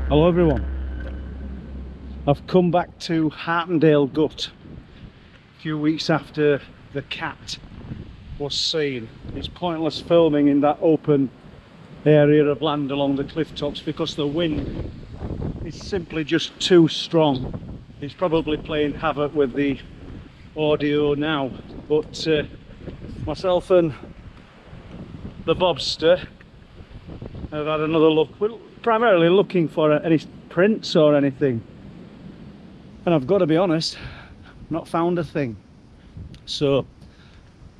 Hello everyone, I've come back to Hartendale Gut a few weeks after the cat was seen. It's pointless filming in that open area of land along the cliff tops because the wind is simply just too strong. It's probably playing havoc with the audio now, but myself and the bobster have had another look. We're primarily looking for any prints or anything, and I've got to be honest, not found a thing. So,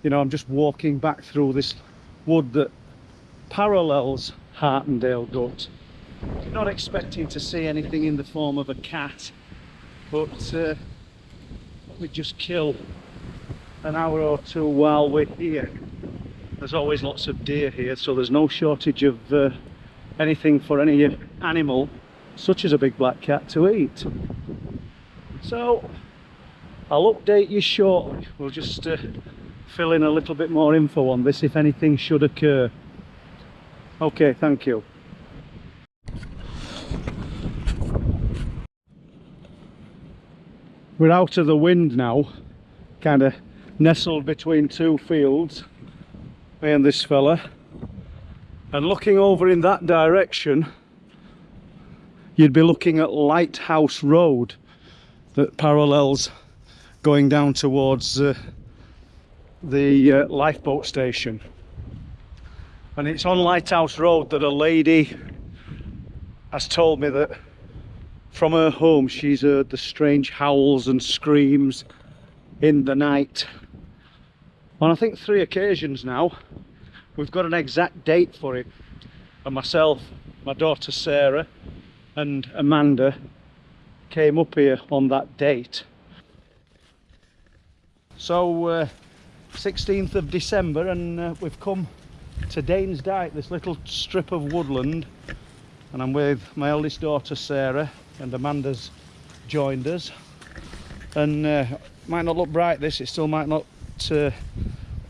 you know, I'm just walking back through this wood that parallels Hartendale Gut. Not expecting to see anything in the form of a cat, but we just kill an hour or two while we're here. There's always lots of deer here, so there's no shortage of anything for any animal such as a big black cat to eat. So I'll update you shortly. We'll just fill in a little bit more info on this if anything should occur. Okay, thank you. We're out of the wind now, kind of nestled between two fields, me and this fella, and looking over in that direction you'd be looking at Lighthouse Road that parallels going down towards the lifeboat station. And it's on Lighthouse Road that a lady has told me that from her home she's heard the strange howls and screams in the night on I think 3 occasions now. We've got an exact date for it, and myself, my daughter Sarah and Amanda came up here on that date. So 16th of December, and we've come to Danes Dyke, this little strip of woodland, and I'm with my eldest daughter Sarah, and Amanda's joined us. And might not look bright this, it still might not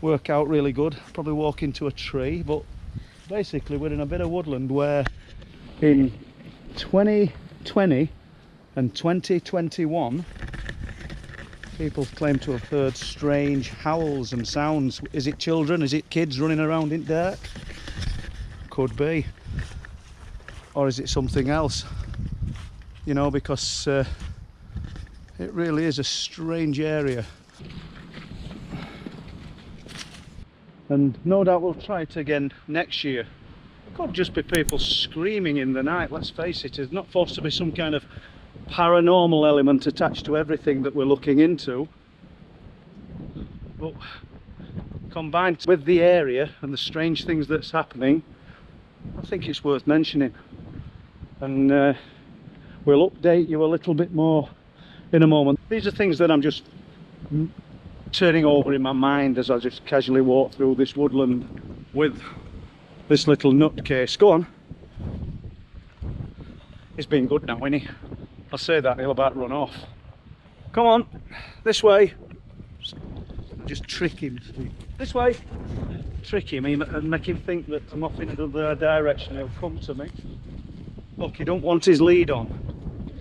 work out really good, probably walk into a tree, but basically we're in a bit of woodland where in 2020 and 2021 people claim to have heard strange howls and sounds. Is it children? Is it kids running around in dark? Could be. Or is it something else? You know, because it really is a strange area. And no doubt we'll try it again next year. It could just be people screaming in the night, let's face it. It's not forced to be some kind of paranormal element attached to everything that we're looking into. But combined with the area and the strange things that's happening, I think it's worth mentioning. And we'll update you a little bit more in a moment. These are things that I'm just turning over in my mind as I just casually walk through this woodland with this little nutcase. Go on. He's been good now, isn't he? I'll say that, he'll about run off. Come on, this way. Just trick him. This way. Trick him and make him think that I'm off in another direction. He'll come to me. Look, he don't want his lead on,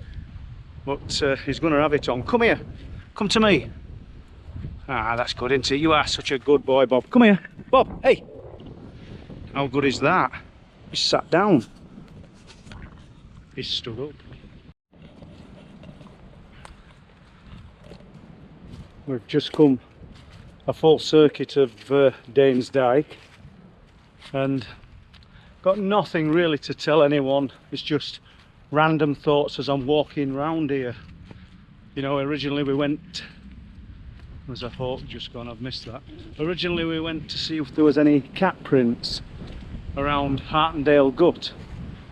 but he's going to have it on. Come here. Come to me. Ah, that's good, isn't it? You are such a good boy, Bob. Come here. Bob, hey. How good is that? He's sat down. He's stood up. We've just come a full circuit of Danes Dyke and got nothing really to tell anyone. It's just random thoughts as I'm walking round here. You know, originally we went... There's a hawk just gone, I've missed that. Originally we went to see if there was any cat prints around Hartendale Gut,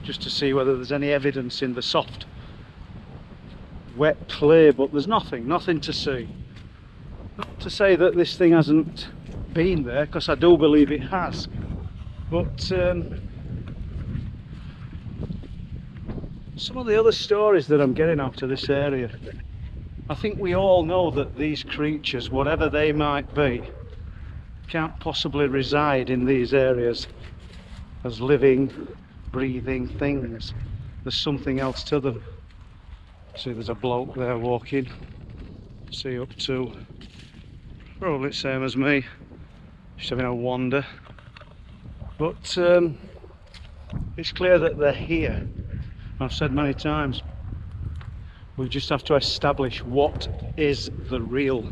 just to see whether there's any evidence in the soft wet clay, but there's nothing to see. Not to say that this thing hasn't been there, because I do believe it has, but some of the other stories that I'm getting out of this area, I think we all know that these creatures, whatever they might be, can't possibly reside in these areas as living, breathing things. there's something else to them. See, there's a bloke there walking. See, up to probably the same as me, just having a wander. But it's clear that they're here. I've said many times, we just have to establish what is the real.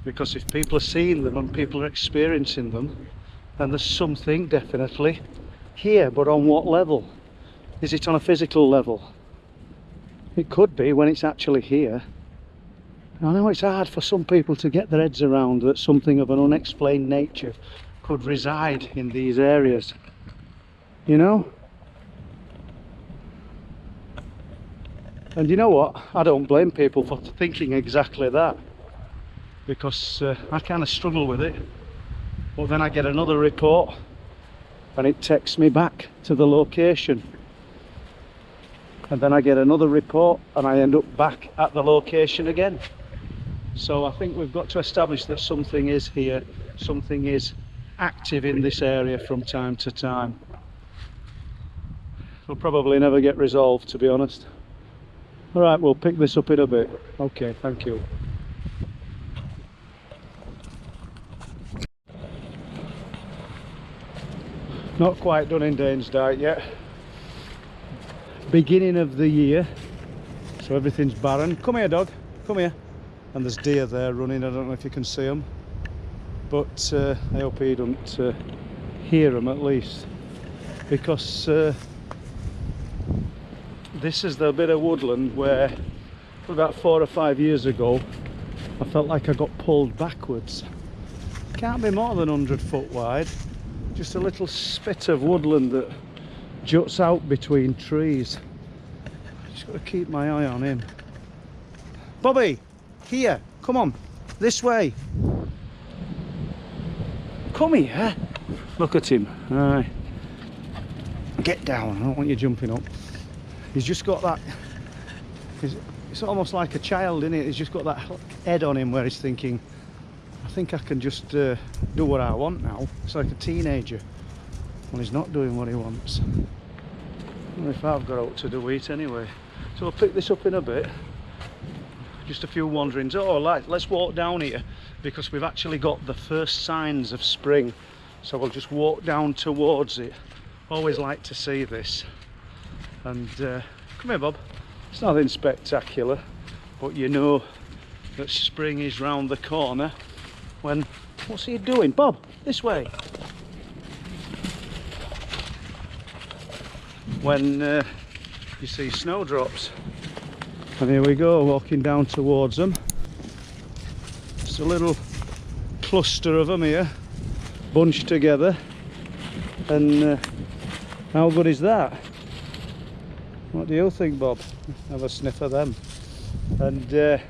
Because if people are seeing them and people are experiencing them, then there's something definitely here. But on what level? Is it on a physical level? It could be when it's actually here. I know it's hard for some people to get their heads around that something of an unexplained nature could reside in these areas, you know? And you know what? I don't blame people for thinking exactly that, because I kind of struggle with it. But then I get another report and it takes me back to the location. And then I get another report and I end up back at the location again. So I think we've got to establish that something is here, something is active in this area from time to time. It'll probably never get resolved, to be honest. Alright, we'll pick this up in a bit. Okay, thank you. Not quite done in Danesdyke yet. Beginning of the year, so everything's barren. Come here, dog, come here. And there's deer there running, I don't know if you can see them, but I hope he doesn't hear them at least, because this is the bit of woodland where about 4 or 5 years ago I felt like I got pulled backwards. Can't be more than 100 foot wide, just a little spit of woodland that juts out between trees. Just got to keep my eye on him. Bobby! Here, come on, this way. Come here. Look at him. Aye. Get down, I don't want you jumping up. He's just got that, it's almost like a child, isn't it? He's just got that head on him where he's thinking, I think I can just do what I want now. It's like a teenager when he's not doing what he wants. I don't know if I've got out to do it anyway. So I'll pick this up in a bit. Just a few wanderings. Oh, let's walk down here, because we've actually got the first signs of spring, so we'll just walk down towards it. Always like to see this. And come here, Bob. It's nothing spectacular, but you know that spring is round the corner when... What's he doing? Bob, this way. When you see snowdrops. And here we go, walking down towards them. Just a little cluster of them here, bunched together. And how good is that? What do you think, Bob? Have a sniff of them. And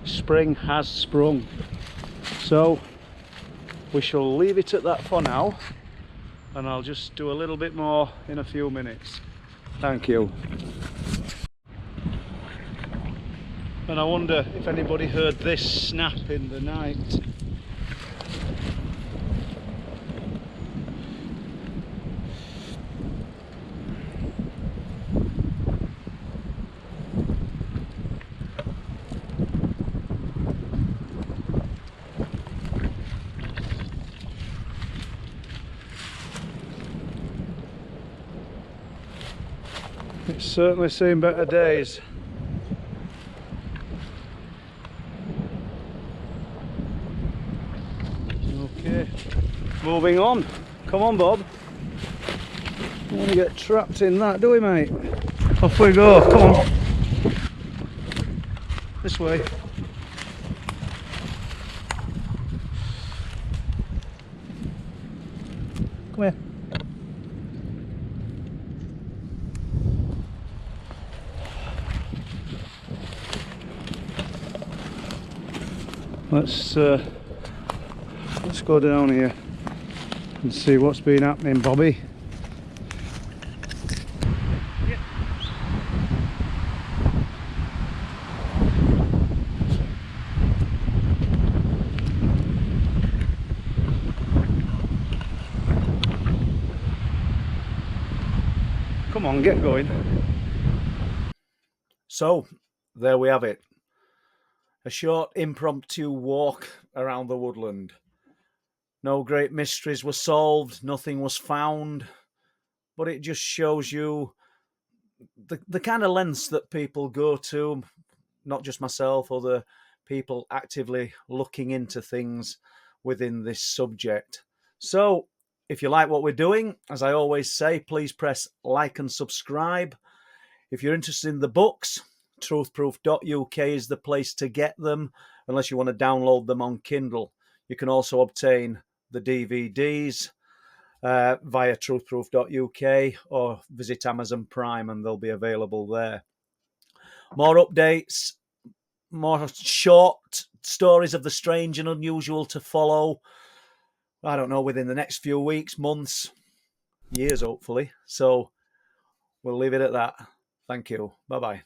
spring has sprung. So we shall leave it at that for now, and I'll just do a little bit more in a few minutes. Thank you. And I wonder if anybody heard this snap in the night. It's certainly seen better days. Okay, moving on. Come on, Bob. Don't want to get trapped in that, do we, mate? Off we go. Come on. This way. Come here. Let's go down here and see what's been happening, Bobby. Come on, get going. So, there we have it. A short impromptu walk around the woodland. No great mysteries were solved, nothing was found, but it just shows you the kind of lengths that people go to, not just myself, other people actively looking into things within this subject. So, if you like what we're doing, as I always say, please press like and subscribe. If you're interested in the books, truthproof.uk is the place to get them, unless you want to download them on Kindle. You can also obtain the DVDs via truthproof.uk or visit Amazon Prime and they'll be available there. More updates, more short stories of the strange and unusual to follow, I don't know, within the next few weeks, months, years, hopefully. So we'll leave it at that. Thank you. Bye-bye.